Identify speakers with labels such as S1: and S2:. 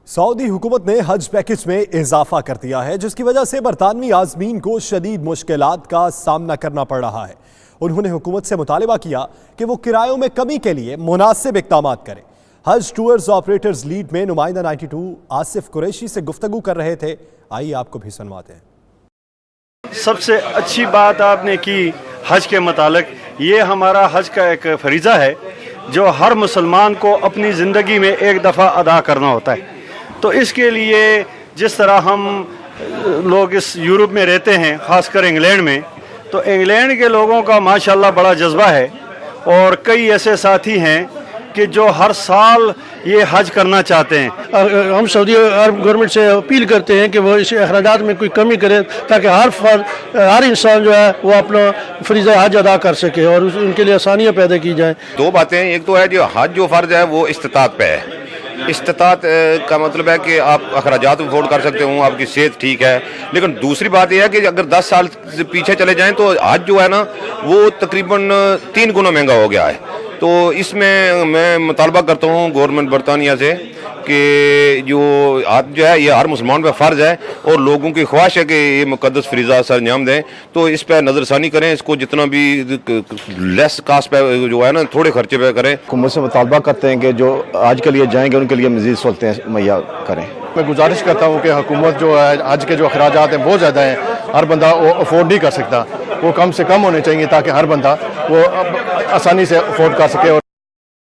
S1: Saudi हुकूमत ने हज पैकेज में इजाफा कर दिया है, जिसकी वजह से बरतानवी आज़मीन को शदीद मुश्किलात का सामना करना पड़ रहा है। उन्होंने हुकूमत से मुतालिबा किया कि वो किरायों में कमी के लिए मुनासिब इक़दाम करें। हज टूर्स ऑपरेटर्स लीड में नुमाइंदा 92 आसिफ कुरैशी से गुफ्तगू कर रहे थे। आइए आपको भी सुनवाते हैं।
S2: सबसे अच्छी बात आपने की हज के मुतालिक, ये हमारा हज का एक फरीज़ा है जो हर मुसलमान को अपनी ज़िंदगी में एक दफ़ा अदा करना होता है। तो इसके लिए जिस तरह हम लोग इस यूरोप में रहते हैं, ख़ासकर इंग्लैंड में, तो इंग्लैंड के लोगों का माशाल्लाह बड़ा जज्बा है और कई ऐसे साथी हैं कि जो हर साल ये हज करना चाहते हैं।
S3: हम सऊदी अरब गवर्नमेंट से अपील करते हैं कि वो इस अखराजात में कोई कमी करे ताकि हर इंसान जो है वो अपना फरीज़ा हज अदा कर सके और उनके लिए आसानियाँ पैदा की जाएँ।
S4: दो बातें, एक तो है जो हज जो फ़र्ज है वो इस्तिताअत पे है। इस्तिताअत का मतलब है कि आप अखराजात अफोर्ड कर सकते हो, आपकी सेहत ठीक है। लेकिन दूसरी बात यह है कि अगर 10 साल से पीछे चले जाएं तो हज जो है ना वो तकरीबन 3 गुना महंगा हो गया है। तो इसमें मैं मुतालबा करता हूँ गवर्नमेंट बरतानिया से कि जो हज जो है ये हर मुसलमान पे फ़र्ज है और लोगों की ख्वाहिश है कि ये मुक़द्दस फरीज़ा सर अंजाम दें, तो इस पर नज़रसानी करें, इसको जितना भी लेस कास्ट पे जो है ना थोड़े खर्चे पे करें।
S5: हुकूमत से मुतालबा करते हैं कि जो आज के लिए जाएंगे उनके लिए मज़ीद सहूलतें मुहैया करें।
S6: मैं गुजारिश करता हूँ कि हुकूमत जो है आज के जो अखराजात हैं बहुत ज़्यादा हैं, हर बंदा वो अफोर्ड नहीं कर सकता, वो कम से कम होने चाहिए ताकि हर बंदा वो आसानी से अफोर्ड कर सके।